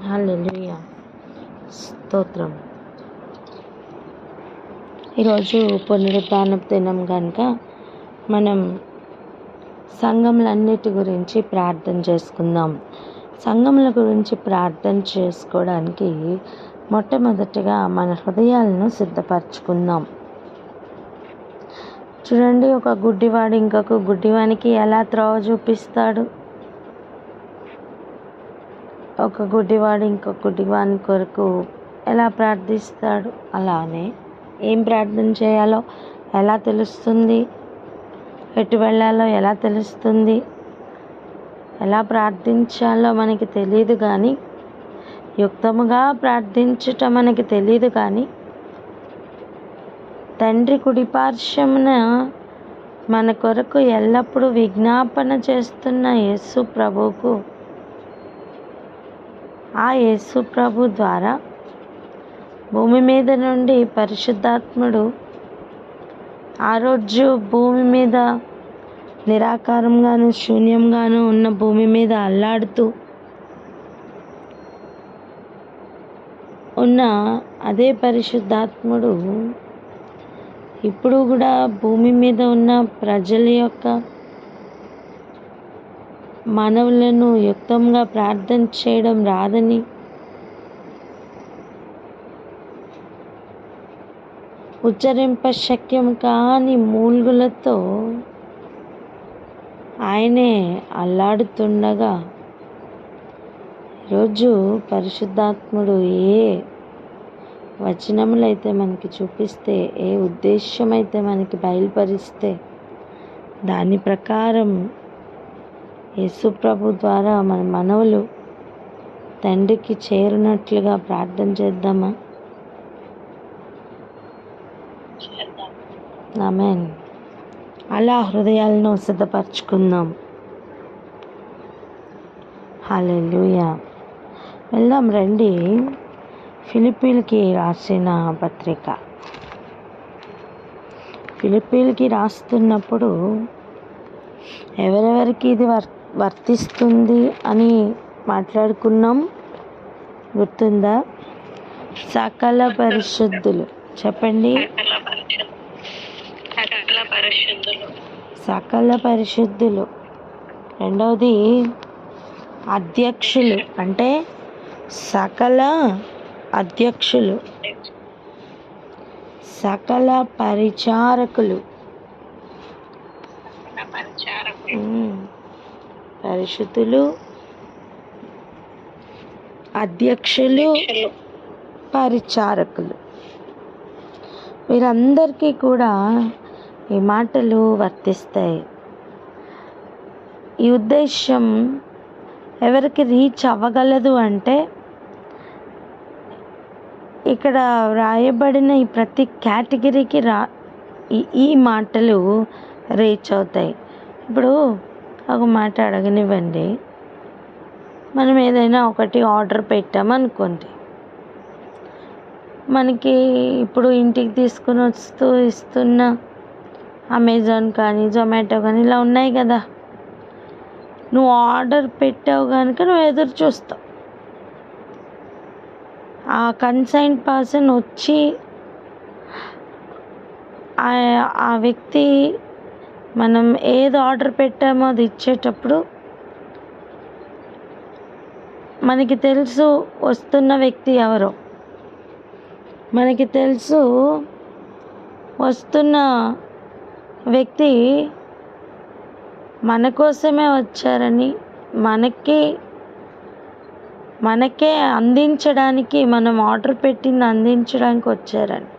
హల్లెలూయా, స్తోత్రం. ఈరోజు పునరుద్ధానపు దినం కనుక మనం సంఘములన్నిటి గురించి ప్రార్థన చేసుకుందాం. సంఘముల గురించి ప్రార్థన చేసుకోవడానికి మొట్టమొదటిగా మన హృదయాలను సిద్ధపరచుకుందాం. చూడండి, ఒక గుడ్డివాడు ఇంకొక గుడ్డివానికి ఎలా త్రోవ చూపిస్తాడు? ఒక గుడ్డివాడు ఇంకొక గుడ్డివాని కొరకు ఎలా ప్రార్థిస్తాడు? అలానే ఏం ప్రార్థన చేయాలో ఎలా తెలుస్తుంది? ఎటు వెళ్ళాలో ఎలా తెలుస్తుంది? ఎలా ప్రార్థించాలో మనకి తెలియదు, కానీ యుక్తముగా ప్రార్థించటం మనకి తెలియదు. కానీ తండ్రి కుడిపార్శ్వమున మన కొరకు ఎల్లప్పుడూ విజ్ఞాపన చేస్తున్న యేసు ప్రభువుకు, ఆ యేసు ప్రభు ద్వారా భూమి మీద నుండి పరిశుద్ధాత్ముడు ఆ రోజు భూమి మీద నిరాకారంగాను శూన్యంగాను ఉన్న భూమి మీద అల్లాడుతూ ఉన్న అదే పరిశుద్ధాత్ముడు ఇప్పుడు కూడా భూమి మీద ఉన్న ప్రజల యొక్క మనవులను యుక్తంగా ప్రార్థన చేయడం రాదని, ఉచ్చరింప శక్యం కాని మూల్గులతో ఆయనే అల్లాడుతుండగా, ఈరోజు పరిశుద్ధాత్ముడు ఏ వచనములైతే మనకి చూపిస్తే, ఏ ఉద్దేశం అయితే మనకి బయలుపరిస్తే దాని ప్రకారం యేసు ప్రభు ద్వారా మన మనవులు తండ్రికి చేరినట్లుగా ప్రార్థన చేద్దామా? ఆమేన్. అలా హృదయాలను సిద్ధపరచుకుందాం. హల్లెలూయా. వెళ్దాం రండి. ఫిలిప్పీలకి రాసిన పత్రిక. ఫిలిప్పీలకి రాస్తున్నప్పుడు ఎవరెవరికి ఇది వర్తిస్తుంది అని మాట్లాడుకున్నాం, గుర్తుందా? సకల పరిశుద్ధులు. చెప్పండి. సకల పరిశుద్ధులు. రెండవది అధ్యక్షులు, అంటే సకల అధ్యక్షులు, సకల పరిచారకులు. పరిశుద్ధులు, అధ్యక్షులు, పరిచారకులు, వీరందరికీ కూడా ఈ మాటలు వర్తిస్తాయి. ఈ ఉద్దేశం ఎవరికి రీచ్ అవ్వగలదు అంటే, ఇక్కడ వ్రాయబడిన ఈ ప్రతి కేటగిరీకి ఈ మాటలు రీచ్ అవుతాయి. ఇప్పుడు ఒక మాట అడగనివ్వండి. మనం ఏదైనా ఒకటి ఆర్డర్ పెట్టామనుకోండి, మనకి ఇప్పుడు ఇంటికి తీసుకుని వస్తూ ఇస్తున్న అమెజాన్ కానీ జొమాటో కానీ ఇలా ఉన్నాయి కదా. నువ్వు ఆర్డర్ పెట్టావు కనుక నువ్వు ఎదురు చూస్తావు. ఆ కన్సైన్డ్ పర్సన్ వచ్చి ఆ వ్యక్తి మనం ఏది ఆర్డర్ పెట్టామో అది ఇచ్చేటప్పుడు మనకి తెలుసు వస్తున్న వ్యక్తి ఎవరో, మనకి తెలుసు వస్తున్న వ్యక్తి మన కోసమే వచ్చారని, మనకే అందించడానికి, మనం ఆర్డర్ పెట్టింది అందించడానికి వచ్చారని.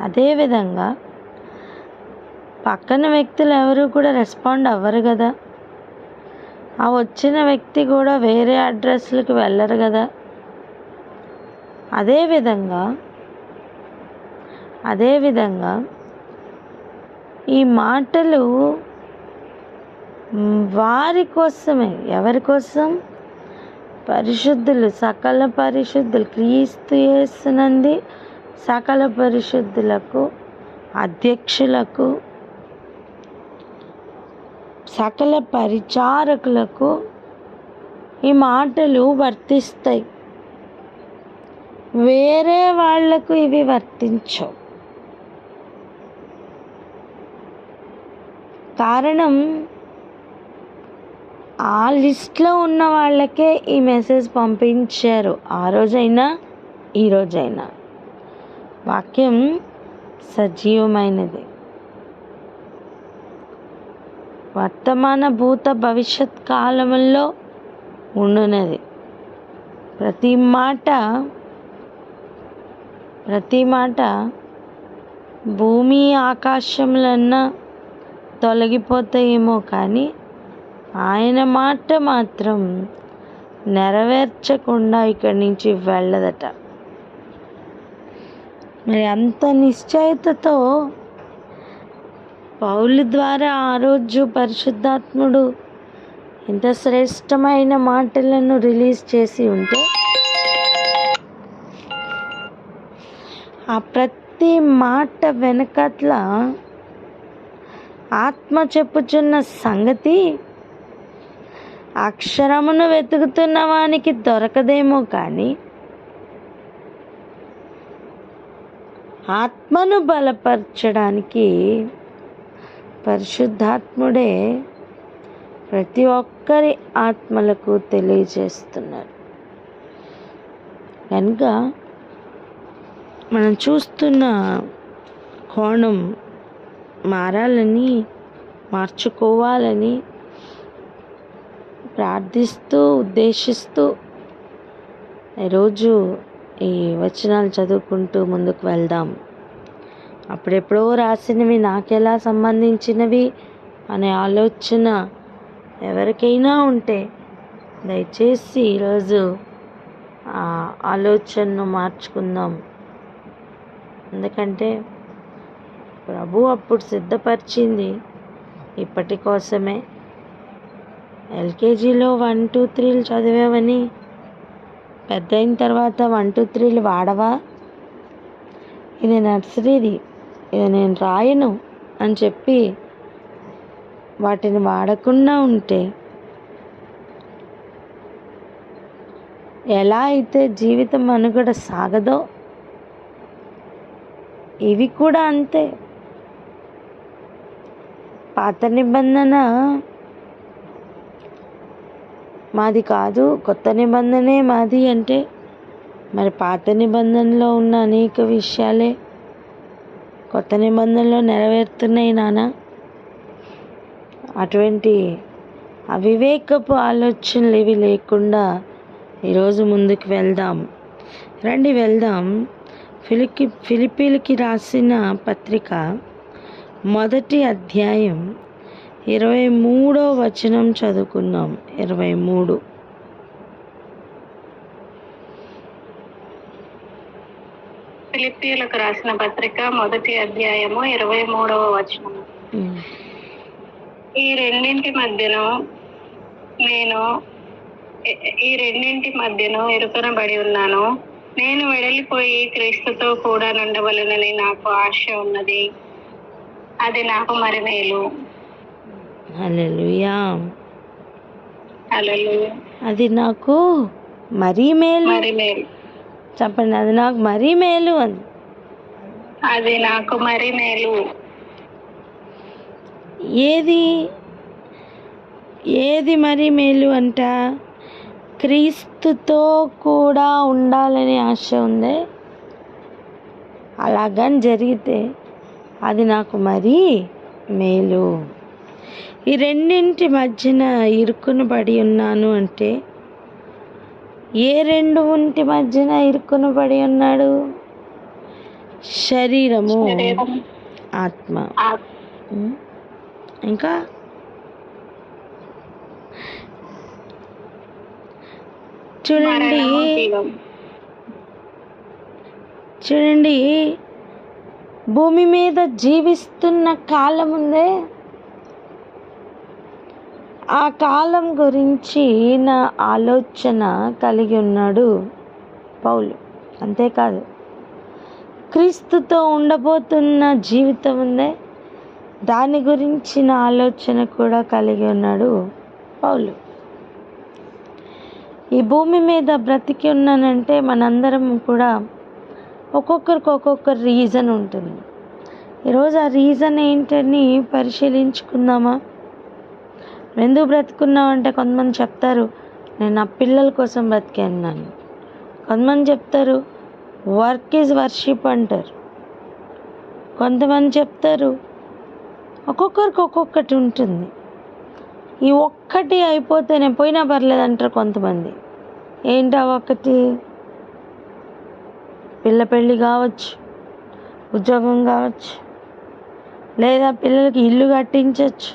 అదేవిధంగా పక్కన వ్యక్తులు ఎవరు కూడా రెస్పాండ్ అవ్వరు కదా. ఆ వచ్చిన వ్యక్తి కూడా వేరే అడ్రస్లకు వెళ్ళరు కదా. అదేవిధంగా ఈ మాటలు వారి కోసమే. ఎవరి కోసం? పరిశుద్ధులు, సకల పరిశుద్ధులు, క్రీస్తు యేసునందు సకల పరిశుద్ధులకు, అధ్యక్షులకు, సకల పరిచారకులకు ఈ మాటలు వర్తిస్తాయి, వేరే వాళ్లకు ఇవి వర్తించవు. కారణం, ఆ లిస్ట్లో ఉన్న వాళ్ళకే ఈ మెసేజ్ పంపించారు, ఆ రోజైనా ఈ రోజైనా. వాక్యం సజీవమైనది, వర్తమాన భూత భవిష్యత్ కాలముల్లో ఉండునది. ప్రతి మాట భూమి ఆకాశములన్నా తొలగిపోతాయేమో కానీ ఆయన మాట మాత్రం నెరవేర్చకుండా ఇక్కడి నుంచి వెళ్ళదట. మరి అంత నిశ్చయితతో పౌలు ద్వారా ఆ రోజు పరిశుద్ధాత్ముడు ఇంత శ్రేష్టమైన మాటలను రిలీజ్ చేసి ఉంటే, ఆ ప్రతి మాట వెనకట్ల ఆత్మ చెప్పుచున్న సంగతి అక్షరమును వెతుకుతున్న వానికి దొరకదేమో కానీ ఆత్మను బలపరచడానికి పరిశుద్ధాత్ముడే ప్రతి ఒక్కరి ఆత్మలకు తెలియజేస్తున్నారు. కనుక మనం చూస్తున్న కోణం మారాలని, మార్చుకోవాలని ప్రార్థిస్తూ ఉద్దేశిస్తూ ఈరోజు ఈ వచనాలు చదువుకుంటూ ముందుకు వెళ్దాం. అప్పుడెప్పుడో రాసినవి నాకెలా సంబంధించినవి అనే ఆలోచన ఎవరికైనా ఉంటే దయచేసి ఈరోజు ఆ ఆలోచనను మార్చుకుందాం. ఎందుకంటే ప్రభు అప్పుడు సిద్ధపరిచింది ఇప్పటి కోసమే. ఎల్కేజీలో 1, 2, 3 చదివావని పెద్ద అయిన తర్వాత 1, 2, 3 వాడవా? ఇది నర్సరీది, ఇది నేను రాయను అని చెప్పి వాటిని వాడకుండా ఉంటే ఎలా అయితే జీవితం మనుగడ సాగదో ఇవి కూడా అంతే. పాత నిబంధన మాది కాదు, కొత్త నిబంధనే మాది అంటే మరి పాత నిబంధనలో ఉన్న అనేక విషయాలే కొత్త నిబంధనలో నెరవేరుతున్నాయి నాన్న. అటువంటి అవివేకపు ఆలోచనలు ఇవి లేకుండా ఈరోజు ముందుకు వెళ్దాం. రండి వెళ్దాం. ఫిలిప్పీలకి రాసిన పత్రిక 1వ అధ్యాయం 23వ వచనం చదువుకుందాం. 23. ఫిలిప్పీయులకు రాసిన పత్రిక 1వ అధ్యాయము 23వ వచనం. ఈ రెండింటి మధ్యను ఎరుకనబడి ఉన్నాను. నేను వెడలిపోయి క్రీస్తుతో కూడా నుండవలనని నాకు ఆశ ఉన్నది. అది నాకు మరి మేలు. హల్లెలూయా. హల్లెలూయా. అది నాకు మరీ మేలు. చెప్పండి, అది నాకు మరీ మేలు అని. అది నాకు మరి మేలు. ఏది మరి మేలు అంట? క్రీస్తుతో కూడా ఉండాలని ఆశ ఉంది. అలాగని జరిగితే అది నాకు మరీ మేలు. ఈ రెండింటి మధ్యన ఇరుక్కుని పడి ఉన్నాను అంటే ఏ రెండింటి మధ్యన ఇరుక్కుని పడి ఉన్నాడు? శరీరము, ఆత్మ. ఇంకా చూడండి, భూమి మీద జీవిస్తున్న కాలం ఉందే, ఆ కాలం గురించి నా ఆలోచన కలిగి ఉన్నాడు పౌలు. అంతేకాదు, క్రీస్తుతో ఉండబోతున్న జీవితం ఉందే, దాని గురించిన ఆలోచన కూడా కలిగి ఉన్నాడు పౌలు. ఈ భూమి మీద బ్రతికి ఉన్నానంటే మనందరం కూడా ఒక్కొక్కరికి ఒక్కొక్క రీజన్ ఉంటుంది. ఈరోజు ఆ రీజన్ ఏంటని పరిశీలించుకుందామా? ఎందుకు బ్రతుకున్నామంటే కొంతమంది చెప్తారు, నేను నా పిల్లల కోసం బ్రతికాను. కొంతమంది చెప్తారు వర్క్ ఈజ్ వర్షిప్ అంటారు. కొంతమంది చెప్తారు, ఒక్కొక్కరికి ఒక్కొక్కటి ఉంటుంది. ఈ ఒక్కటి అయిపోతే నేను పోయినా పర్లేదు అంటారు కొంతమంది. ఏంటి ఆ ఒక్కటి? పిల్ల పెళ్ళి కావచ్చు, ఉద్యోగం కావచ్చు, లేదా పిల్లలకి ఇల్లు కట్టించవచ్చు.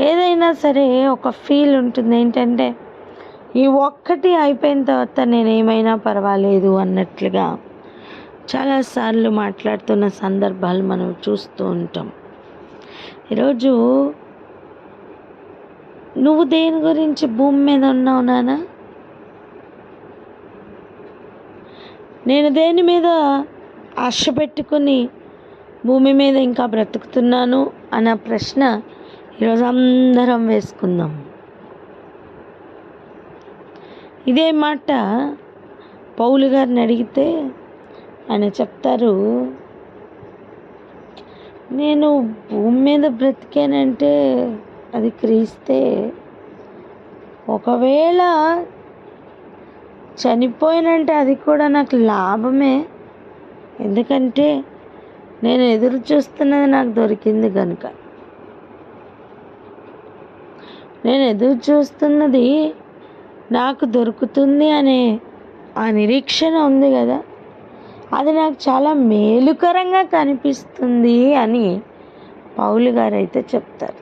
ఏదైనా సరే ఒక ఫీల్ ఉంటుంది ఏంటంటే ఈ ఒక్కటి అయిపోయిన తర్వాత నేను ఏమైనా పర్వాలేదు అన్నట్లుగా చాలాసార్లు మాట్లాడుతున్న సందర్భాలు మనం చూస్తూ ఉంటాం. ఈరోజు నువ్వు దేని గురించి భూమి మీద ఉన్నావు నాన్న? నేను దేని మీద ఆశ పెట్టుకుని భూమి మీద ఇంకా బ్రతుకుతున్నాను అన్న ప్రశ్న ఈరోజు అందరం వేసుకుందాం. ఇదే మాట పౌలు గారిని అడిగితే ఆయన చెప్తారు, నేను భూమి మీద బ్రతికానంటే అది క్రీస్తే. ఒకవేళ చనిపోయినంటే అది కూడా నాకు లాభమే. ఎందుకంటే నేను ఎదురు చూస్తున్నది నాకు దొరికింది కనుక. నేను ఎదురు చూస్తున్నది నాకు దొరుకుతుంది అనే ఆ నిరీక్షణ ఉంది కదా, అది నాకు చాలా మేలుకరంగా కనిపిస్తుంది అని పౌలు గారు అయితే చెప్తారు.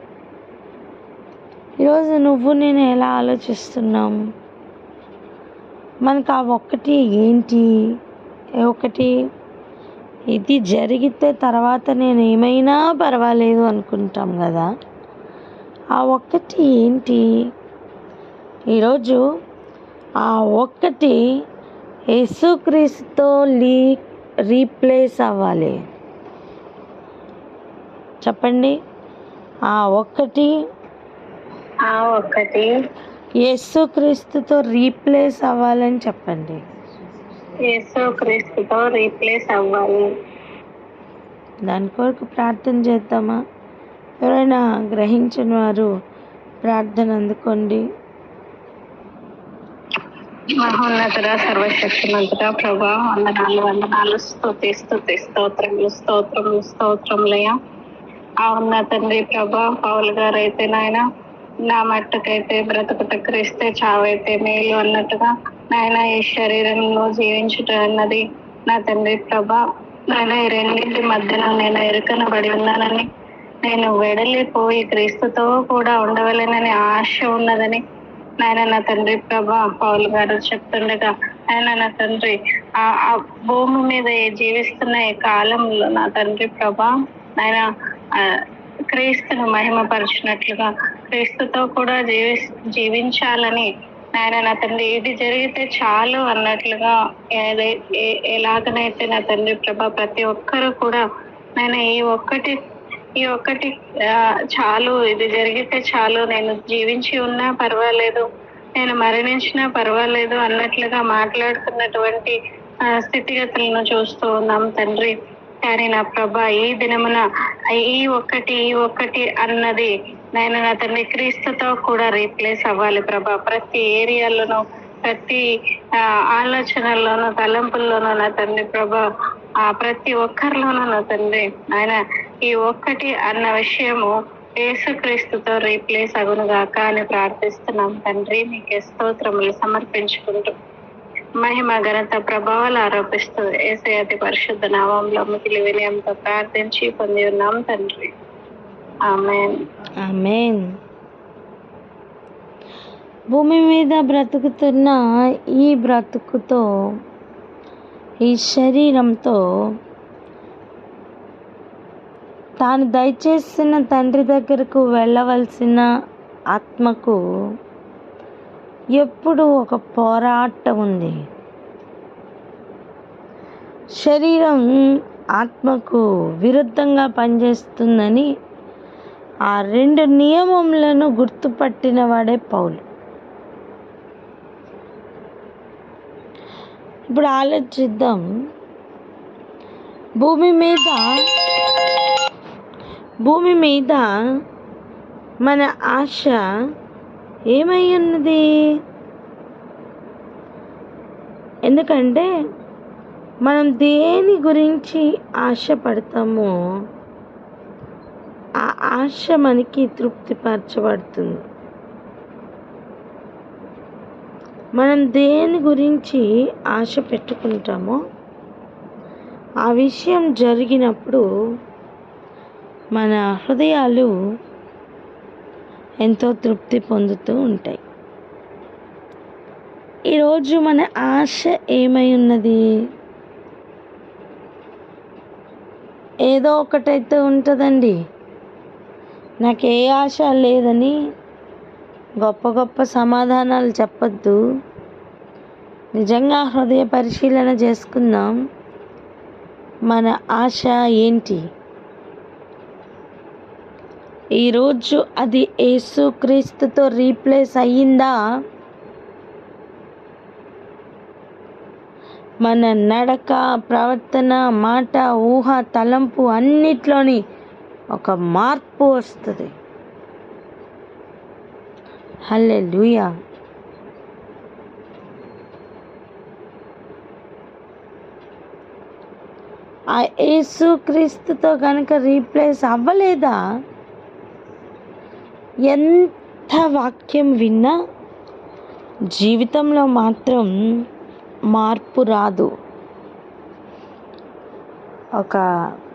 ఈరోజు నువ్వు నేను ఎలా ఆలోచిస్తున్నాం? మనకు ఆ ఒక్కటి ఏంటి? ఒకటి ఇది జరిగితే తర్వాత నేను ఏమైనా పర్వాలేదు అనుకుంటాం కదా, ఆ ఒక్కటి ఏంటి? ఈరోజు ఆ ఒక్కటి యేసుక్రీస్తుతో రీప్లేస్ అవ్వాలి. చెప్పండి, ఆ ఒక్కటి యేసుక్రీస్తుతో రీప్లేస్ అవ్వాలని చెప్పండి. యేసుక్రీస్తుతో రీప్లేస్ అవ్వాలి. దాని కొరకు ప్రార్థన చేద్దామా? ఎవరైనా గ్రహించిన వారు ప్రార్థన అందుకోండి. మహోన్నతుడ, సర్వశక్తిమంతుడ, ప్రభా, వందనాలు, స్తోత్రములయ్యా. అవునా తండ్రి, ప్రభా, పౌలు గారు అయితే నాయన నా మట్టుకైతే బ్రతుకుట క్రీస్తే, చావైతే మేలు అన్నట్టుగా నాయన ఈ శరీరంలో జీవించుట అన్నది నా తండ్రి ప్రభా, నాయన ఈ రెండింటి మధ్యన నేను ఎరుకనబడి ఉన్నానని, నేను వెడలిపోయి క్రీస్తుతో కూడా ఉండవలెనని ఆశ ఉన్నదని నాయన నా తండ్రి ప్రభా పౌలు గారు చెప్తుండగా, ఆయన నా తండ్రి ఆ భూమి మీద జీవిస్తున్న ఈ కాలంలో నా తండ్రి ప్రభా ఆయన క్రీస్తును మహిమపరిచినట్లుగా క్రీస్తుతో కూడా జీవించాలని నాయన నా తండ్రి ఇది జరిగితే చాలు అన్నట్లుగా ఎలాగనైతే నా తండ్రి ప్రభా ప్రతి ఒక్కరు కూడా నాయన ఈ ఒక్కటి చాలు, ఇది జరిగితే చాలు, నేను జీవించి ఉన్నా పర్వాలేదు, నేను మరణించినా పర్వాలేదు అన్నట్లుగా మాట్లాడుతున్నటువంటి స్థితిగతులను చూస్తూ ఉన్నాం తండ్రి. కానీ నా ప్రభా ఈ దినమున ఈ ఒక్కటి అన్నది నేను నా తండ్రి క్రీస్తుతో కూడా రీప్లేస్ అవ్వాలి ప్రభా. ప్రతి ఏరియాలోనూ, ప్రతి ఆలోచనల్లోనూ, తలంపుల్లోనూ నా తండ్రి ప్రభా ప్రతి ఒక్కరిలోనూ నా తండ్రి ఆయన ఈ ఒక్కటి అన్న విషయము యేసుక్రీస్తుతో రీప్లేస్ అగునుగాక అని ప్రార్థిస్తున్నాం తండ్రి. మీకే స్తోత్రములు సమర్పించుకుంటూ మహిమ ఘనత ప్రభావాలు ఆరోపిస్తూ యేసయ్య అతి పరిశుద్ధ నామంలో మిగిలి వినయంతో ప్రార్థించి పొంది ఉన్నాం తండ్రి. ఆమేన్. ఆమేన్. భూమి మీద బ్రతుకుతున్న ఈ బ్రతుకుతో, ఈ శరీరంతో తాను దయచేసిన తండ్రి దగ్గరకు వెళ్ళవలసిన ఆత్మకు ఎప్పుడు ఒక పోరాటం ఉంది. శరీరం ఆత్మకు విరుద్ధంగా పనిచేస్తుందని ఆ రెండు నియమములను గుర్తుపట్టిన వాడే పౌలు. ఇప్పుడు ఆలోచిద్దాం. భూమి మీద మన ఆశ ఏమై ఉన్నది? ఎందుకంటే మనం దేని గురించి ఆశపడతామో ఆ ఆశ మనకి తృప్తిపరచబడుతుంది. మనం దేని గురించి ఆశ పెట్టుకుంటామో ఆ విషయం జరిగినప్పుడు మన హృదయాలు ఎంతో తృప్తి పొందుతూ ఉంటాయి. ఈరోజు మన ఆశ ఏమై ఉన్నది? ఏదో ఒకటైతే ఉంటుందండి. నాకు ఏ ఆశ లేదని గొప్ప గొప్ప సమాధానాలు చెప్పొద్దు. నిజంగా హృదయ పరిశీలన చేసుకుందాం. మన ఆశ ఏంటి? ఈరోజు అది యేసుక్రీస్తుతో రీప్లేస్ అయ్యిందా? మన నడక, ప్రవర్తన, మాట, ఊహ, తలంపు అన్నిట్లోని ఒక మార్పు వస్తుంది. హల్లెలూయా. ఆ యేసుక్రీస్తుతో కనుక రీప్లేస్ అవ్వలేదా? ఎంత వాక్యం విన్నా జీవితంలో మాత్రం మార్పు రాదు. ఒక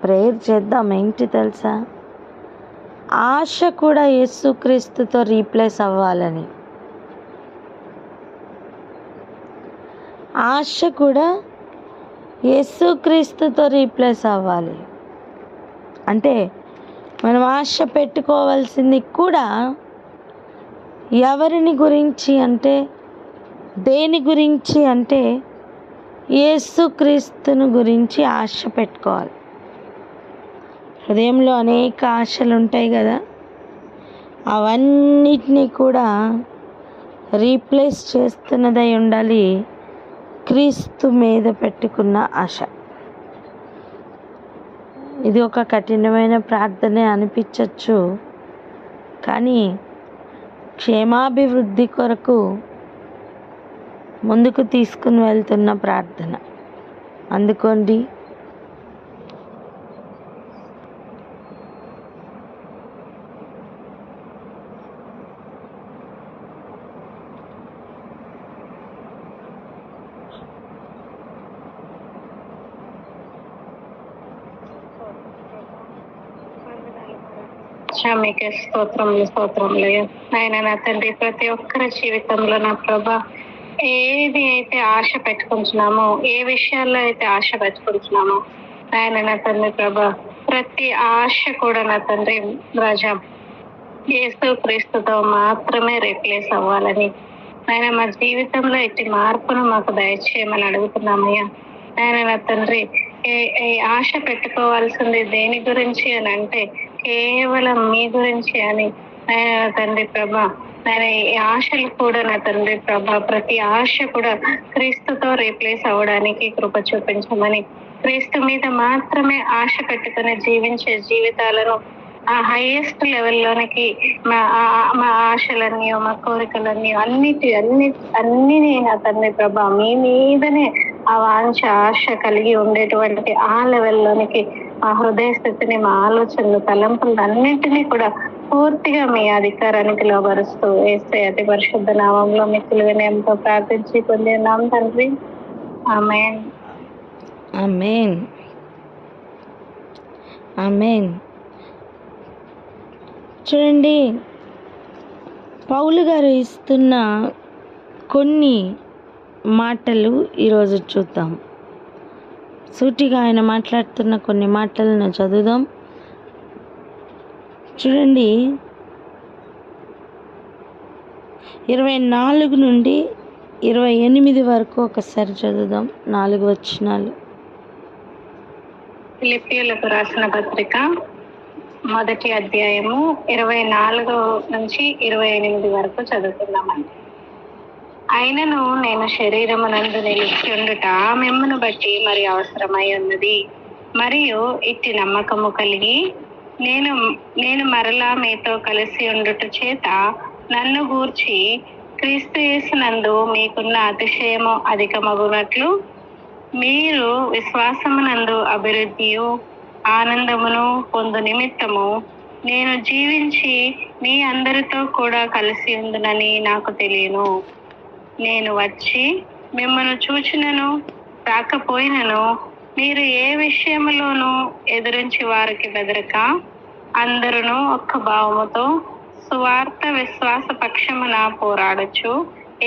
ప్రేయర్ చేద్దాం. ఏంటి తెలుసా? ఆశ కూడా యేసుక్రీస్తుతో రీప్లేస్ అవ్వాలని. ఆశ కూడా యేసుక్రీస్తుతో రీప్లేస్ అవ్వాలి. అంటే మనం ఆశ పెట్టుకోవాల్సింది కూడా ఎవరిని గురించి అంటే, దేని గురించి అంటే యేసుక్రీస్తుని గురించి ఆశ పెట్టుకోవాలి. హృదయంలో అనేక ఆశలు ఉంటాయి కదా, అవన్నిటినీ కూడా రీప్లేస్ చేస్తున్నదై ఉండాలి క్రీస్తు మీద పెట్టుకున్న ఆశ. ఇది ఒక కఠినమైన ప్రార్థనే అనిపించవచ్చు, కానీ క్షేమాభివృద్ధి కొరకు ముందుకు తీసుకుని వెళ్తున్న ప్రార్థన. అందుకోండి. మీకే స్తోత్రములు. ఆయన నా తండ్రి, ప్రతి ఒక్కరి జీవితంలో నా ప్రభా ఏది అయితే ఆశ పెట్టుకుంటున్నామో, ఏ విషయాల్లో అయితే ఆశ పెట్టుకుంటున్నామో ఆయన నా తండ్రి ప్రభా, ప్రతి ఆశ కూడా నా తండ్రి రాజా యేసుక్రీస్తుతో మాత్రమే రీప్లేస్ అవ్వాలని ఆయన మా జీవితంలో ఎట్టి మార్పును మాకు దయచేయమని అడుగుతున్నామయ్యా. ఆయన నా తండ్రి ఆశ పెట్టుకోవాల్సింది దేని గురించి అని అంటే కేవలం మీ గురించి అని ఆయన నా తండ్రి ప్రభా, ఆయన ఈ ఆశలు కూడా నా తండ్రి ప్రభా, ప్రతి ఆశ కూడా క్రీస్తుతో రీప్లేస్ అవ్వడానికి కృప చూపించమని, క్రీస్తు మీద మాత్రమే ఆశ పెట్టుకుని జీవించే జీవితాలను ఆ హైయెస్ట్ లెవెల్లోనికి మా ఆశలన్నీ, మా కోరికలన్నీ అన్ని నా తండ్రి ప్రభా మీ మీదనే ఆ వాంఛ ఆశ కలిగి ఉండేటువంటి ఆ లెవెల్లోనికి మా హృదయ స్థితిని, మా ఆలోచనలు, తలంపులు అన్నింటినీ కూడా పూర్తిగా మీ అధికారానికి లోబరుస్తూ యేసయ్య అతి పరిశుద్ధ నామంలో మీ వినయంతో ప్రార్థించి పొందినాం తండ్రి. ఆమేన్. ఆమేన్. ఆమేన్. చూడండి, పౌలు గారు ఇస్తున్న కొన్ని మాటలు ఈరోజు చూద్దాం. సూటిగా ఆయన మాట్లాడుతున్న కొన్ని మాటలను చదువుదాం. చూడండి, 24 నుండి 28 వరకు ఒకసారి చదువుదాం. 4 వచనాలు. ఫిలిప్పీయులకు రాసిన పత్రిక 1వ అధ్యాయము 24 నుంచి 28 వరకు చదువుతున్నామండి. అయినను నేను శరీరమునందు నిలిచియుండుట మిమ్మును బట్టి మరి అవసరమై ఉన్నది. మరియు ఇట్టి నమ్మకము కలిగి నేను మరలా మీతో కలిసి ఉండుట చేత నన్ను గూర్చి క్రీస్తు యేసునందు మీకున్న అతిశయము అధికమగునట్లు మీరు విశ్వాసమునందు అభివృద్ధియు ఆనందమును పొందు నిమిత్తము నేను జీవించి మీ అందరితో కూడా కలిసి ఉండునని నాకు తెలియను. నేను వచ్చి మిమ్మల్ని చూచినను రాకపోయినను మీరు ఏ విషయములోనూ ఎదురించి వారికి బెదరక అందరూ ఒక్క భావముతో సువార్త విశ్వాస పక్షమున పోరాడచ్చు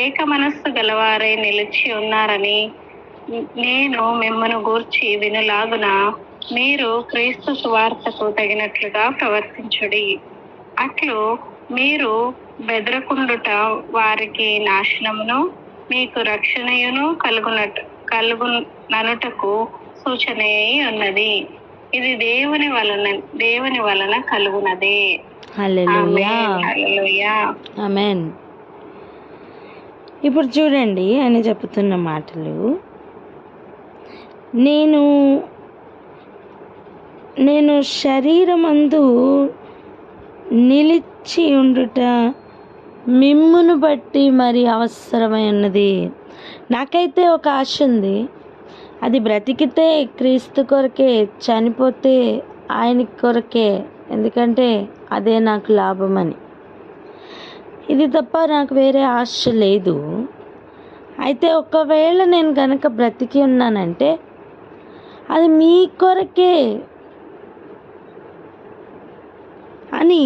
ఏక మనస్సు గలవారై నిలిచి ఉన్నారని నేను మిమ్మను గూర్చి వినులాగున మీరు క్రీస్తు సువార్తకు తగినట్లుగా ప్రవర్తించుడి. అట్లు మీరు బెదరకుండుట వారికి నాశనమును మీకు రక్షణయును కలుగుననుటకు సూచన అయి ఉన్నది. ఇది దేవుని వలన కలుగునదే. హల్లెలూయా, హల్లెలూయా. ఆమేన్. ఇప్పుడు చూడండి ఆయన చెప్తున్న మాటలు. నేను శరీరమందు నిలిచి ఉండుట మిమ్మును బట్టి మరి అవసరమై ఉన్నది. నాకైతే ఒక ఆశ ఉంది, అది బ్రతికితే క్రీస్తు కొరకే, చనిపోతే ఆయన కొరకే, ఎందుకంటే అదే నాకు లాభమని. ఇది తప్ప నాకు వేరే ఆశ లేదు. అయితే ఒకవేళ నేను కనుక బ్రతికి ఉన్నానంటే అది మీ కొరకే అని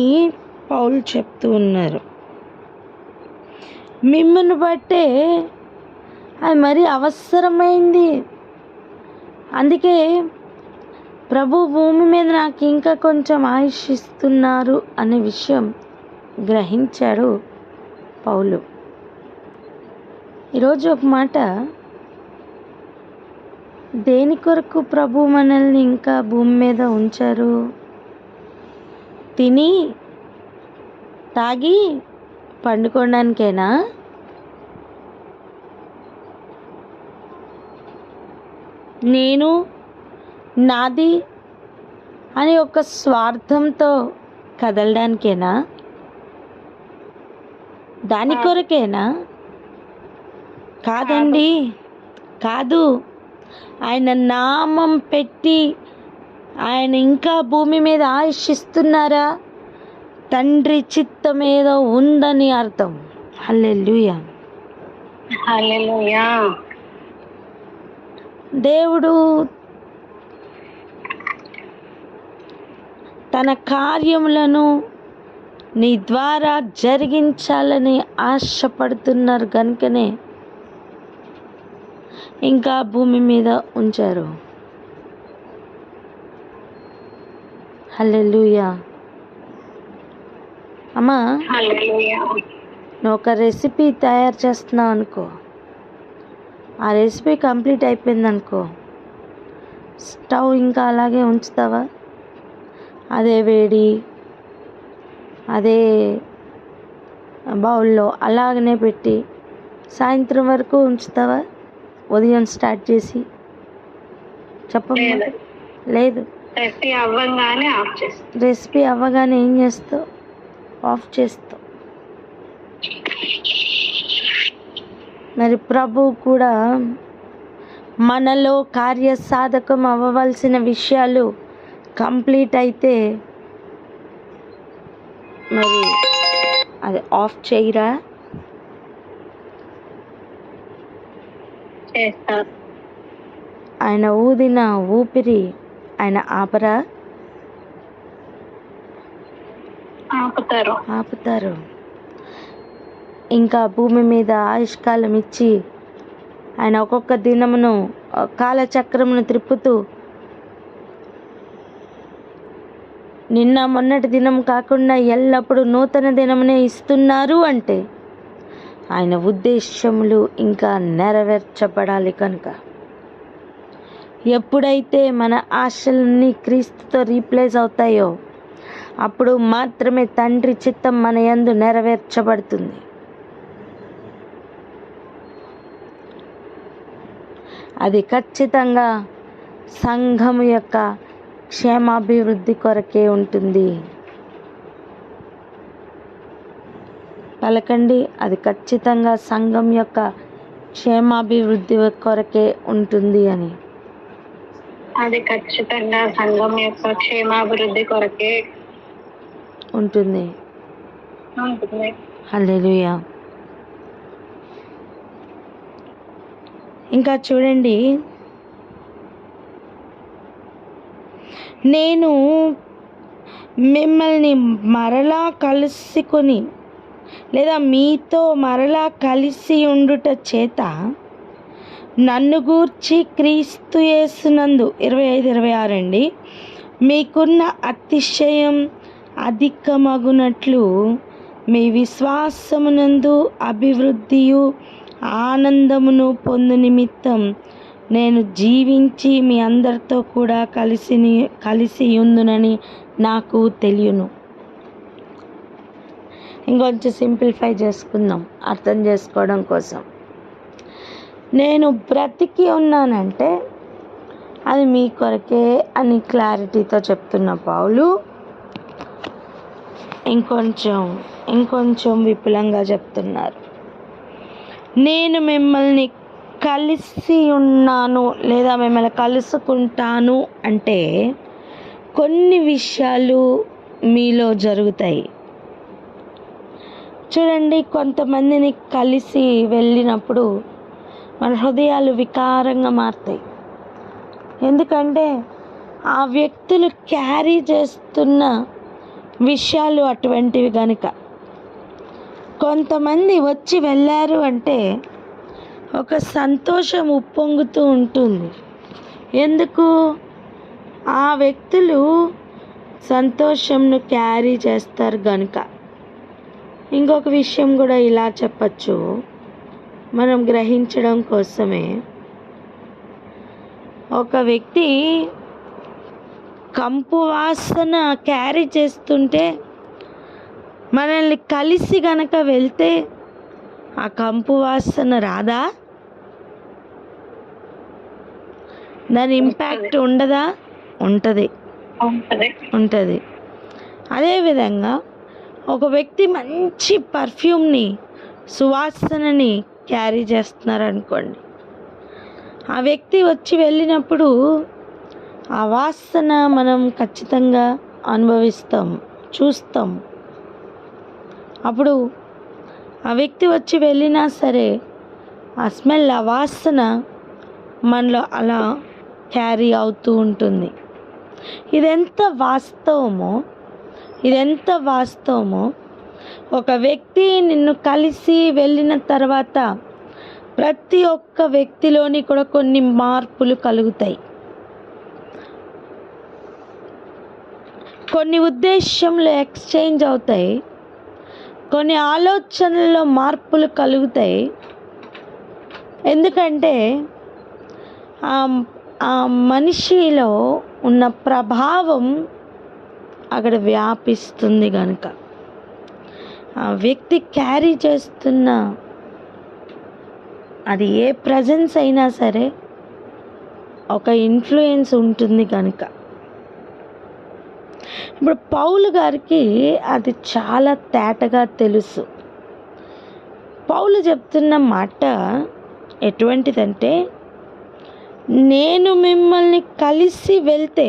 పౌలు చెప్తూ ఉన్నారు. మిమ్మల్ని బట్టే అది మరి అవసరమైంది. అందుకే ప్రభు భూమి మీద నాకు ఇంకా కొంచెం ఆయుష్ ఇస్తున్నారు అనే విషయం గ్రహించాడు పౌలు. ఈరోజు ఒక మాట, దేని కొరకు ప్రభు మనల్ని ఇంకా భూమి మీద ఉంచారు? తిని తాగి పండుకోవడానికేనా? నేను నాది అని ఒక స్వార్థంతో కదలడానికేనా? దాని కొరకేనా? కాదండి, కాదు. ఆయన నామం పెట్టి ఆయన ఇంకా భూమి మీద ఆయుషిస్తున్నారా? తండ్రి చిత్తం ఏదో ఉందని అర్థం. హల్లెలూయా, హల్లెలూయా. దేవుడు తన కార్యములను నీ ద్వారా జరిగించాలని ఆశపడుతున్నారు కనుకనే ఇంకా భూమి మీద ఉంచారు. హల్లెలూయా. అమ్మా, హల్లెలూయా. నువ్వు ఒక రెసిపీ తయారు చేస్తున్నావు అనుకో, ఆ రెసిపీ కంప్లీట్ అయిపోయింది అనుకో, స్టవ్ ఇంకా అలాగే ఉంచుతావా? అదే వేడి, అదే బౌల్లో అలాగనే పెట్టి సాయంత్రం వరకు ఉంచుతావా? ఉదయం స్టార్ట్ చేసి చెప్పమ్మా. లేదు. రెసిపీ అవ్వగానే ఆఫ్ చేస్తాం. రెసిపీ అవ్వగానే ఏం చేస్తావు? ఆఫ్ చేస్తావు. మరి ప్రభువు కూడా మనలో కార్యసాధకం అవ్వవలసిన విషయాలు కంప్లీట్ అయితే మరి అది ఆఫ్ చేయరా? చేస్తారు. ఆయన ఊదిన ఊపిరి ఆయన ఆపరా? ఆపుతారు. ఇంకా భూమి మీద ఆయుష్కాలం ఇచ్చి ఆయన ఒక్కొక్క దినమును కాలచక్రమును త్రిప్పుతూ నిన్న మొన్నటి దినం కాకుండా ఎల్లప్పుడూ నూతన దినమునే ఇస్తున్నారు అంటే ఆయన ఉద్దేశములు ఇంకా నెరవేర్చబడాలి. కనుక ఎప్పుడైతే మన ఆశలన్నీ క్రీస్తుతో రీప్లేస్ అవుతాయో అప్పుడు మాత్రమే తండ్రి చిత్తం మన యందు నెరవేర్చబడుతుంది. అది ఖచ్చితంగా సంఘం యొక్క క్షేమాభివృద్ధి కొరకే ఉంటుంది. పలకండి, అది ఖచ్చితంగా సంఘం యొక్క క్షేమాభివృద్ధి కొరకే ఉంటుంది అని. అది ఖచ్చితంగా సంఘం యొక్క క్షేమాభివృద్ధి కొరకే ఉంటుంది. ఉంటుంది. హల్లెలూయా. ఇంకా చూడండి, నేను మిమ్మల్ని మరలా కలుసుకొని లేదా మీతో మరలా కలిసి ఉండుట చేత నన్ను గూర్చి క్రీస్తు యేసునందు 25-26 అండి, మీకున్న అతిశయం అధికమగునట్లు మీ విశ్వాసమునందు అభివృద్ధియు ఆనందమును పొందు నిమిత్తం నేను జీవించి మీ అందరితో కూడా కలిసి ఉందునని నాకు తెలియను. ఇంకొంచెం సింప్లిఫై చేసుకుందాం అర్థం చేసుకోవడం కోసం. నేను బ్రతికి ఉన్నానంటే అది మీ కొరకే అని క్లారిటీతో చెప్తున్న పౌలు ఇంకొంచెం విపులంగా చెప్తున్నారు. నేను మిమ్మల్ని కలిసి ఉన్నాను లేదా మిమ్మల్ని కలుసుకుంటాను అంటే కొన్ని విషయాలు మీలో జరుగుతాయి. చూడండి, కొంతమందిని కలిసి వెళ్ళినప్పుడు మన హృదయాలు వికారంగా మారుతాయి. ఎందుకంటే ఆ వ్యక్తులు క్యారీ చేస్తున్న విషయాలు అటువంటివి కనుక. కొంతమంది వచ్చి వెళ్ళారు అంటే ఒక సంతోషం ఉప్పొంగుతూ ఉంటుంది. ఎందుకు? ఆ వ్యక్తులు సంతోషంను క్యారీ చేస్తారు కనుక. ఇంకొక విషయం కూడా ఇలా చెప్పచ్చు మనం గ్రహించడం కోసమే. ఒక వ్యక్తి కంపు వాసన క్యారీ చేస్తుంటే మనల్ని కలిసి గనక వెళ్తే ఆ కంపు వాసన రాదా? దాని ఇంపాక్ట్ ఉండదా? ఉంటుంది. అదేవిధంగా ఒక వ్యక్తి మంచి పర్ఫ్యూమ్ని, సువాసనని క్యారీ చేస్తున్నారు అనుకోండి, ఆ వ్యక్తి వచ్చి వెళ్ళినప్పుడు ఆ వాసన మనం ఖచ్చితంగా అనుభవిస్తాం, చూస్తాం. అప్పుడు ఆ వ్యక్తి వచ్చి వెళ్ళినా సరే ఆ స్మెల్, ఆ వాసన మనలో అలా క్యారీ అవుతూ ఉంటుంది. ఇదెంత వాస్తవమో ఒక వ్యక్తి నిన్ను కలిసి వెళ్ళిన తర్వాత ప్రతి ఒక్క వ్యక్తిలోని కూడా కొన్ని మార్పులు కలుగుతాయి. కొన్ని ఉద్దేశంలో ఎక్స్చేంజ్ అవుతాయి, కొన్ని ఆలోచనల్లో మార్పులు కలుగుతాయి. ఎందుకంటే ఆ మనిషిలో ఉన్న ప్రభావం అక్కడ వ్యాపిస్తుంది కనుక. ఆ వ్యక్తి క్యారీ చేస్తున్న అది ఏ ప్రజెన్స్ అయినా సరే ఒక ఇన్ఫ్లుయెన్స్ ఉంటుంది కనుక. ఇప్పుడు పౌలు గారికి అది చాలా తేటగా తెలుసు. పౌలు చెప్తున్న మాట ఎటువంటిదంటే, నేను మిమ్మల్ని కలిసి వెళ్తే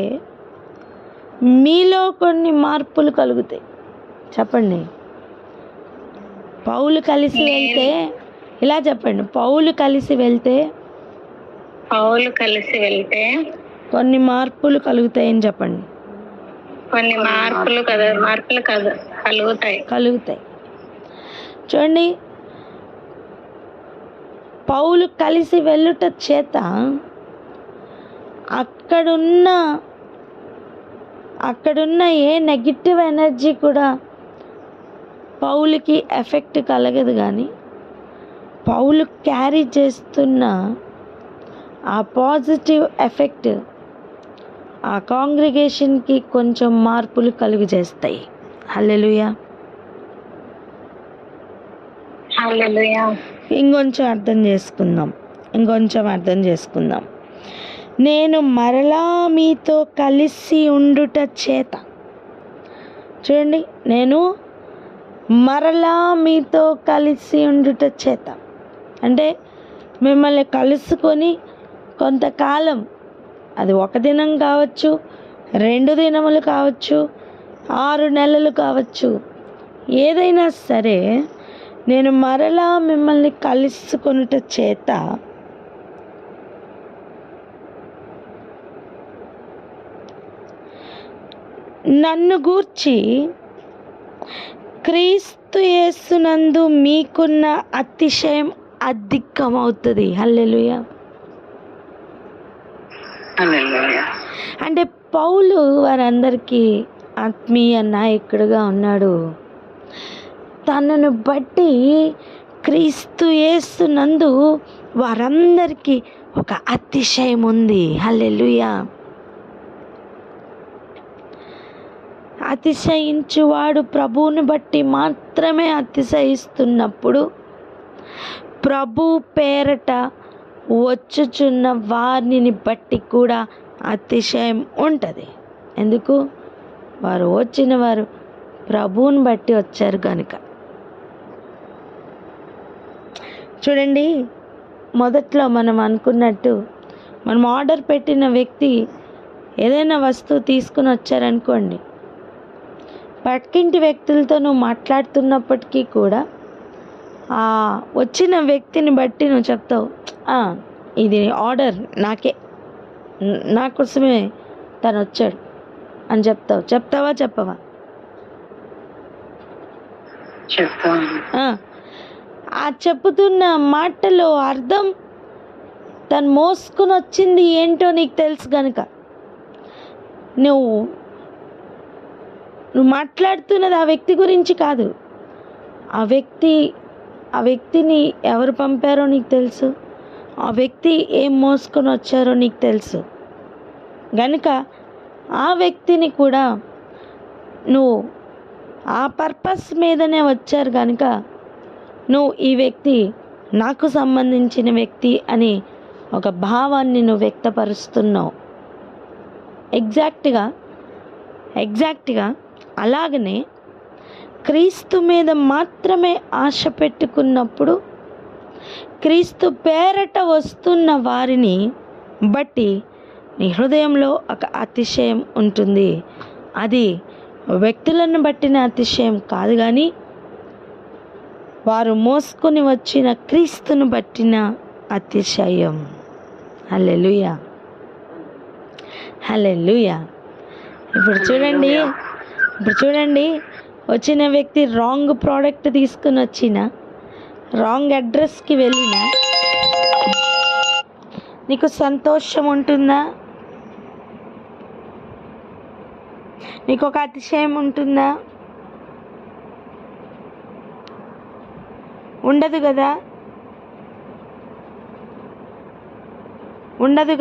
మీలో కొన్ని మార్పులు కలుగుతాయి. చెప్పండి. పౌలు కలిసి వెళ్తే ఇలా చెప్పండి. పౌలు కలిసి వెళ్తే కొన్ని మార్పులు కలుగుతాయని చెప్పండి. కొన్ని మార్పులు కలుగుతాయి. చూడండి, పౌలు కలిసి వెళ్ళుట చేత అక్కడున్న ఏ నెగిటివ్ ఎనర్జీ కూడా పౌలుకి ఎఫెక్ట్ కలగదు. కానీ పౌలు క్యారీ చేస్తున్న ఆ పాజిటివ్ ఎఫెక్ట్ ఆ కాంగ్రిగేషన్కి కొంచెం మార్పులు కలుగు చేస్తాయి. హల్లెలూయా. ఇంకొంచెం అర్థం చేసుకుందాం. ఇంకొంచెం అర్థం చేసుకుందాం. నేను మరలా మీతో కలిసి ఉండుట చేత. చూడండి, నేను మరలా మీతో కలిసి ఉండుట చేత అంటే మిమ్మల్ని కలుసుకొని కొంతకాలం, అది 1 దినం కావచ్చు, 2 దినములు కావచ్చు, 6 నెలలు కావచ్చు, ఏదైనా సరే నేను మరలా మిమ్మల్ని కలుసుకొనుట చేత నన్ను గూర్చి క్రీస్తు యేసునందు మీకున్న అతిశయం అధికమవుతుంది. హల్లెలూయా. అంటే పౌలు వారందరికీ ఆత్మీయ నాయకుడుగా ఉన్నాడు. తనను బట్టి క్రీస్తు యేసునందు వారందరికీ ఒక అతిశయం ఉంది. హల్లెలూయా. అతిశయించువాడు ప్రభువుని బట్టి మాత్రమే అతిశయిస్తున్నప్పుడు ప్రభు పేరట వచ్చుచున్న వారిని బట్టి కూడా అతిశయం ఉంటుంది. ఎందుకు? వారు వచ్చిన వారు ప్రభువుని బట్టి వచ్చారు కనుక. చూడండి, మొదట్లో మనం అనుకున్నట్టు, మనం ఆర్డర్ పెట్టిన వ్యక్తి ఏదైనా వస్తువు తీసుకుని వచ్చారనుకోండి, పక్కింటి వ్యక్తులతో నువ్వు మాట్లాడుతున్నప్పటికీ కూడా ఆ వచ్చిన వ్యక్తిని బట్టి నువ్వు చెప్తావు, ఇది ఆర్డర్ నా కోసమే తను వచ్చాడు అని చెప్తావు. చెప్తావా చెప్పవా? ఆ చెప్పుతున్న మాటలో అర్థం తను మోసుకుని వచ్చింది ఏంటో నీకు తెలుసు కనుక నువ్వు మాట్లాడుతున్నది ఆ వ్యక్తి గురించి కాదు. ఆ వ్యక్తిని ఎవరు పంపారో నీకు తెలుసు. ఆ వ్యక్తి ఏం మోసుకొని వచ్చారో నీకు తెలుసు గనుక ఆ వ్యక్తిని కూడా నువ్వు ఆ పర్పస్ మీదనే వచ్చారు కనుక నువ్వు ఈ వ్యక్తి నాకు సంబంధించిన వ్యక్తి అని ఒక భావాన్ని నువ్వు వ్యక్తపరుస్తున్నావు. ఎగ్జాక్ట్గా అలాగనే క్రీస్తు మీద మాత్రమే ఆశ పెట్టుకున్నప్పుడు క్రీస్తు పేరట వస్తున్న వారిని బట్టి నీ హృదయంలో ఒక అతిశయం ఉంటుంది. అది వ్యక్తులను బట్టిన అతిశయం కాదు, కానీ వారు మోసుకొని వచ్చిన క్రీస్తును బట్టిన అతిశయం. హల్లెలూయా, హల్లెలూయా. ఇప్పుడు చూడండి, వచ్చిన వ్యక్తి రాంగ్ ప్రోడక్ట్ తీసుకుని వచ్చిన, రాంగ్ అడ్రస్కి వెళ్ళిన నీకు సంతోషం ఉంటుందా? నీకు ఒక అతిశయం ఉంటుందా? ఉండదు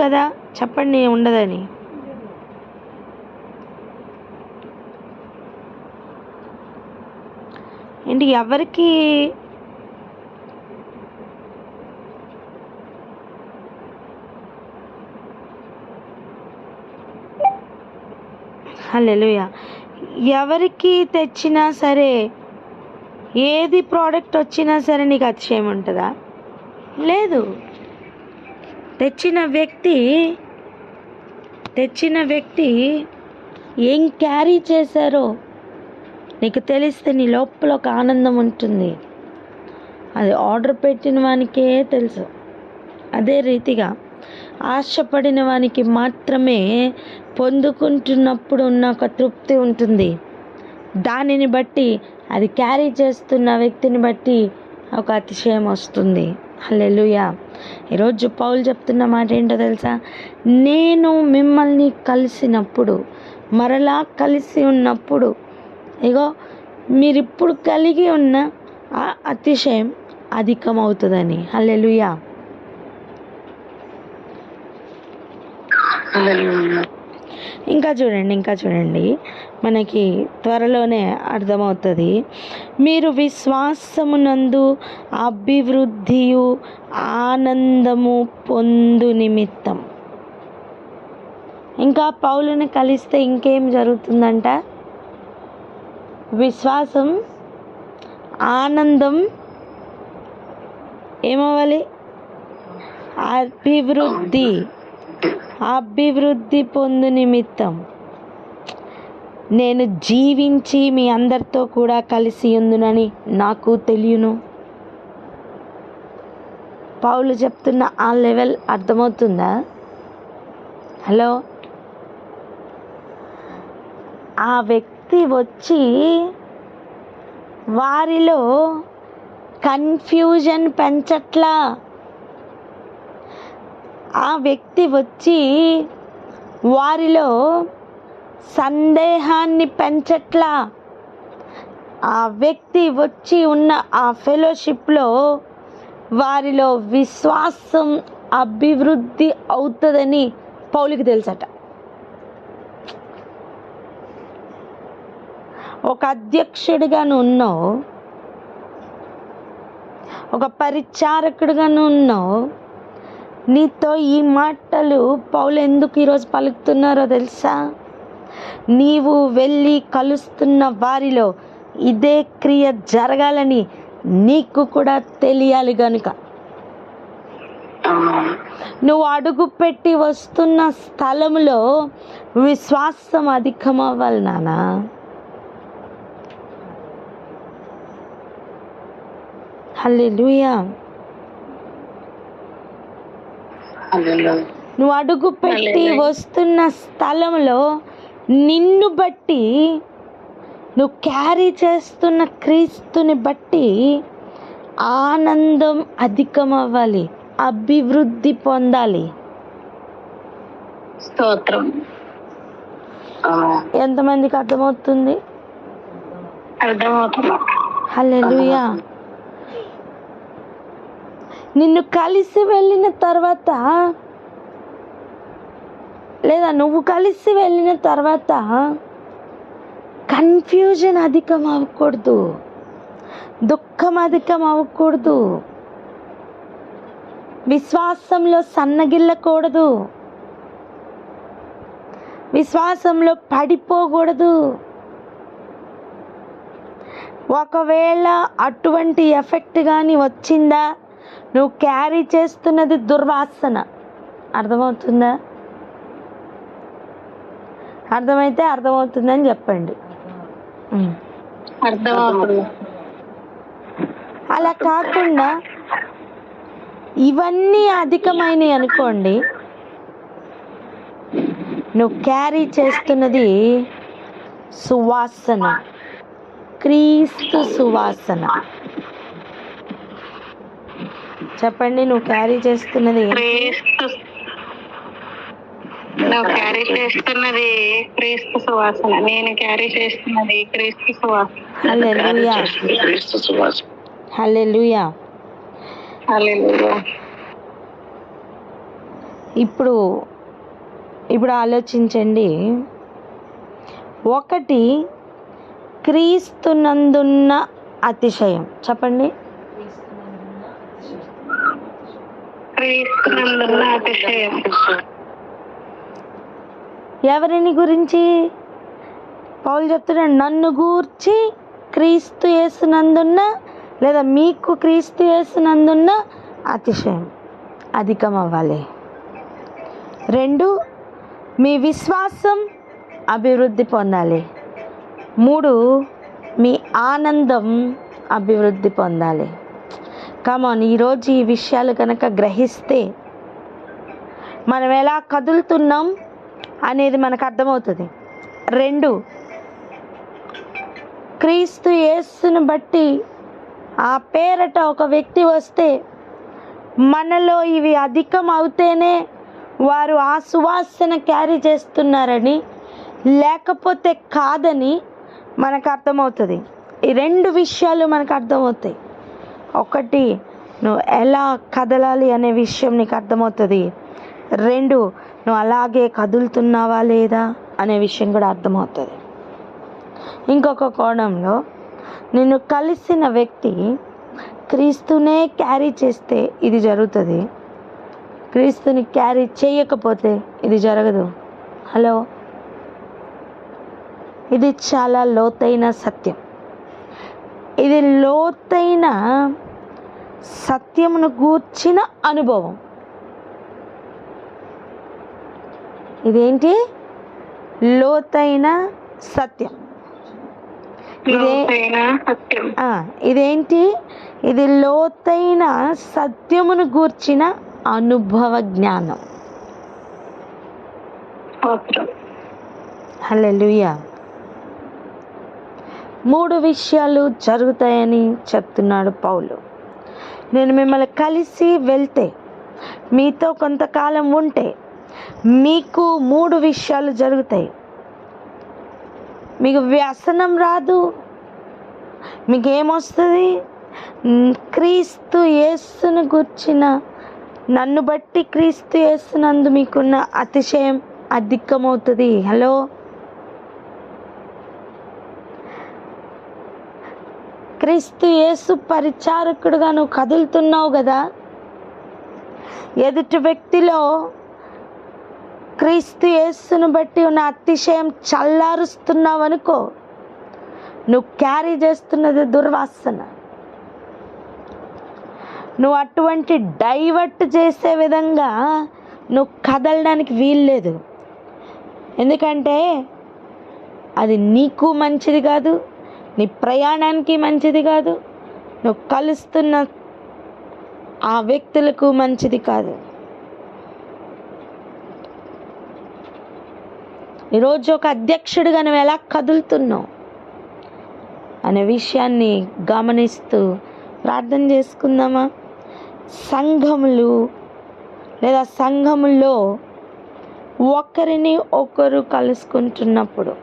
కదా. చెప్పండి ఉండదని. ఏంటి ఎవరికి హల్లెలూయా. ఎవరికి తెచ్చినా సరే, ఏది ప్రోడక్ట్ వచ్చినా సరే నీకు అతిశయం ఉంటుందా? లేదు. తెచ్చిన వ్యక్తి ఏం క్యారీ చేశారో నీకు తెలిస్తే నీ లోపల ఒక ఆనందం ఉంటుంది. అది ఆర్డర్ పెట్టిన వానికే తెలుసు. అదే రీతిగా ఆశపడిన వానికి మాత్రమే పొందుకుంటున్నప్పుడు ఉన్న ఒక తృప్తి ఉంటుంది. దానిని బట్టి, అది క్యారీ చేస్తున్న వ్యక్తిని బట్టి ఒక అతిశయం వస్తుంది. హల్లెలూయా. ఈరోజు పౌలు చెప్తున్న మాట ఏంటో తెలుసా? నేను మిమ్మల్ని కలిసినప్పుడు, మరలా కలిసి ఉన్నప్పుడు, ఇగో మీరిప్పుడు కలిగి ఉన్న ఆ అతిశయం అధికమవుతుందని. హల్లెలూయా. ఇంకా చూడండి, మనకి త్వరలోనే అర్థమవుతుంది. మీరు విశ్వాసమునందు అభివృద్ధియు ఆనందము పొందు నిమిత్తం. ఇంకా పౌలుని కలిస్తే ఇంకేం జరుగుతుందంట? విశ్వాసం, ఆనందం ఏమవ్వాలి? అభివృద్ధి పొందు నిమిత్తం. నేను జీవించి మీ అందరితో కూడా కలిసి ఉందునని నాకు తెలియను. పౌలు చెప్తున్న ఆ లెవెల్ అర్థమవుతుందా? హలో, ఆ వ్యక్తి వచ్చి వారిలో కన్ఫ్యూజన్ పెంచట్లా. ఆ వ్యక్తి వచ్చి వారిలో సందేహాన్ని పెంచట్లా. ఆ వ్యక్తి వచ్చి ఉన్న ఆ ఫెలోషిప్లో వారిలో విశ్వాసం అభివృద్ధి అవుతుందని పౌలుకి తెలుసట. ఒక అధ్యక్షుడిగా ఉన్నావు, ఒక పరిచారకుడిగా ఉన్నావు, నీతో ఈ మాటలు పౌలు ఎందుకు ఈరోజు పలుకుతున్నారో తెలుసా? నీవు వెళ్ళి కలుస్తున్న వారిలో ఇదే క్రియ జరగాలని నీకు కూడా తెలియాలి గనుక నువ్వు అడుగు పెట్టి వస్తున్న స్థలంలో విశ్వాసం అధికమవ్వాలి నానా. హల్లెలూయా. నువ్వు అడుగు పెట్టి వస్తున్న స్థలంలో నిన్ను బట్టి, నువ్వు క్యారీ చేస్తున్న క్రీస్తుని బట్టి ఆనందం అధికమవ్వాలి, అభివృద్ధి పొందాలి. స్తోత్రం. ఎంతమందికి అర్థమవుతుంది? అర్థమవుతుంది. హల్లెలూయా. నిన్ను కలిసి వెళ్ళిన తర్వాత, లేదా నువ్వు కలిసి వెళ్ళిన తర్వాత కన్ఫ్యూజన్ అధికం అవ్వకూడదు, దుఃఖం అధికం అవ్వకూడదు, విశ్వాసంలో సన్నగిల్లకూడదు, విశ్వాసంలో పడిపోకూడదు. ఒకవేళ అటువంటి ఎఫెక్ట్ కానీ వచ్చిందా, నువ్వు క్యారీ చేస్తున్నది దుర్వాసన. అర్థమవుతుందా? అర్థమైతే అర్థమవుతుందని చెప్పండి. అర్థమవుతుంది. అలా కాకుండా ఇవన్నీ అధికమైనవి అనుకోండి, నువ్వు క్యారీ చేస్తున్నది సువాసన, క్రీస్తు సువాసన. చెప్పండి, నువ్వు క్యారీ చేస్తున్నది నువ్వు క్యారీ చేస్తున్నది క్రీస్తు సువాసన. నేను క్యారీ చేస్తున్నది క్రీస్తు సువాసన. హల్లెలూయా, హల్లెలూయా, హల్లెలూయా. ఇప్పుడు ఆలోచించండి. ఒకటి, క్రీస్తునందున్న అతిశయం. చెప్పండి, క్రీస్తునందున్న అతిశయం. ఎవరిని గురించి పౌలు చెప్తున్నాడు? నన్ను గూర్చి క్రీస్తు యేసునందున్న, లేదా మీకు క్రీస్తు యేసునందున్న అతిశయం అధికం అవ్వాలి. 2, మీ విశ్వాసం అభివృద్ధి పొందాలి. 3, మీ ఆనందం అభివృద్ధి పొందాలి. కమాన్, ఈరోజు ఈ విషయాలు కనుక గ్రహిస్తే మనం ఎలా కదులుతున్నాం అనేది మనకు అర్థమవుతుంది. 2, క్రీస్తు యేసుని బట్టి ఆ పేరట ఒక వ్యక్తి వస్తే మనలో ఇవి అధికం అవుతేనే వారు ఆ సువాసన క్యారీ చేస్తున్నారని, లేకపోతే కాదని మనకు అర్థమవుతుంది. ఈ 2 విషయాలు మనకు అర్థమవుతాయి. ఒకటి, నువ్వు ఎలా కదలాలి అనే విషయం నీకు అర్థమవుతుంది. 2, నువ్వు అలాగే కదులుతున్నావా లేదా అనే విషయం కూడా అర్థమవుతుంది. ఇంకొక కోణంలో నిన్ను కలిసిన వ్యక్తి క్రీస్తునే క్యారీ చేస్తే ఇది జరుగుతుంది, క్రీస్తుని క్యారీ చేయకపోతే ఇది జరగదు. హలో, ఇది చాలా లోతైన సత్యం. ఇది లోతైన సత్యమును గూర్చిన అనుభవం. ఇదేంటి? లోతైన సత్యం. ఇదేంటి? ఇది లోతైన సత్యమును గూర్చిన అనుభవ జ్ఞానం. హల్లెలూయా. 3 విషయాలు జరుగుతాయని చెప్తున్నాడు పౌలు. నేను మిమ్మల్ని కలిసి వెళ్తే, మీతో కొంతకాలం ఉంటే మీకు 3 విషయాలు జరుగుతాయి. మీకు వ్యసనం రాదు. మీకు ఏమొస్తుంది? క్రీస్తు యేసును గుర్చిన, నన్ను బట్టి క్రీస్తు యేసునందు మీకున్న అతిశయం అధికమవుతుంది. హలో, క్రీస్తు యేసు పరిచారకుడుగా నువ్వు కదులుతున్నావు కదా, ఎదుటి వ్యక్తిలో క్రీస్తు యేసును బట్టి ఉన్న అతిశయం చల్లారుస్తున్నావు అనుకో, నువ్వు క్యారీ చేస్తున్నది దుర్వాసన. నువ్వు అటువంటి డైవర్ట్ చేసే విధంగా నువ్వు కదలడానికి వీల్లేదు. ఎందుకంటే అది నీకు మంచిది కాదు, నీ ప్రయాణానికి మంచిది కాదు, నువ్వు కలుస్తున్న ఆ వ్యక్తులకు మంచిది కాదు. ఈరోజు ఒక అధ్యక్షుడిగా నువ్వు ఎలా కదులుతున్నావు అనే విషయాన్ని గమనిస్తూ ప్రార్థన చేసుకుందామా? సంఘములు లేదా సంఘములో ఒకరిని ఒకరు కలుసుకుంటున్నప్పుడు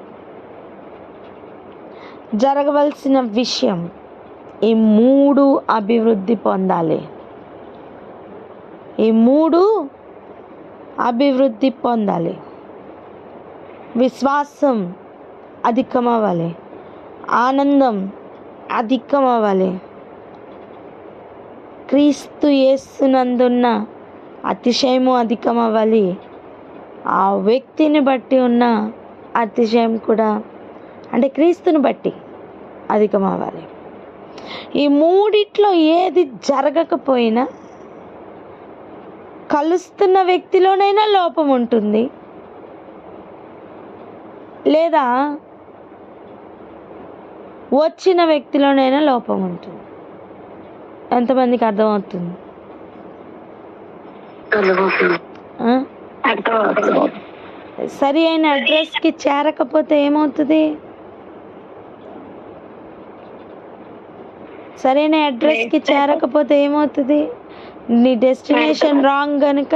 జరగవలసిన విషయం, ఈ 3 అభివృద్ధి పొందాలి. ఈ 3 అభివృద్ధి పొందాలి. విశ్వాసం అధికమవ్వాలి, ఆనందం అధికమవ్వాలి, క్రీస్తు యేసునందున్న అతిశయము అధికమవ్వాలి, ఆ వ్యక్తిని బట్టి ఉన్న అతిశయం కూడా, అంటే క్రీస్తుని బట్టి అధికమవ్వాలి. ఈ 3 ఏది జరగకపోయినా కలుస్తున్న వ్యక్తిలోనైనా లోపం ఉంటుంది, లేదా వచ్చిన వ్యక్తిలోనైనా లోపం ఉంటుంది. ఎంతమందికి అర్థమవుతుంది? సరి అయిన అడ్రస్కి చేరకపోతే ఏమవుతుంది? సరైన అడ్రస్కి చేరకపోతే ఏమవుతుంది? నీ డెస్టినేషన్ రాంగ్ కనుక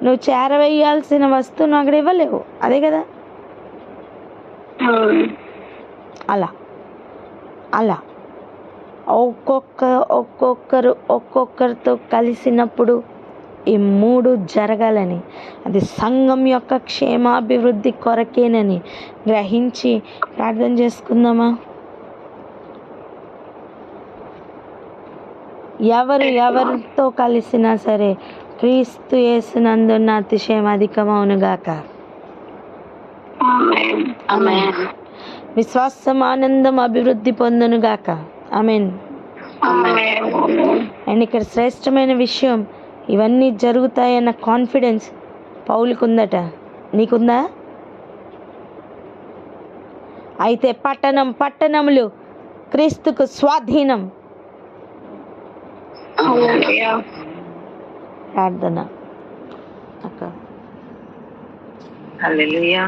నువ్వు చేరవేయాల్సిన వస్తువును అక్కడ ఇవ్వలేవు. అదే కదా. అలా అలా ఒక్కొక్కరితో కలిసినప్పుడు ఈ 3 జరగాలని, అది సంఘం యొక్క క్షేమాభివృద్ధి కొరకేనని గ్రహించి ప్రార్థన చేసుకుందామా? ఎవరితో కలిసినా సరే క్రీస్తు యేసునందున్న అతిశయం అధికమవునుగాక. విశ్వాసం ఆనందం అభివృద్ధి పొందునుగాక. ఆమేన్. అండ్ ఇక్కడ శ్రేష్టమైన విషయం, ఇవన్నీ జరుగుతాయన్న కాన్ఫిడెన్స్ పౌలుకుందట. నీకుందా? అయితే పట్టణములు క్రీస్తుకు స్వాధీనం. ప్రార్థన అక్క. హల్లెలూయా.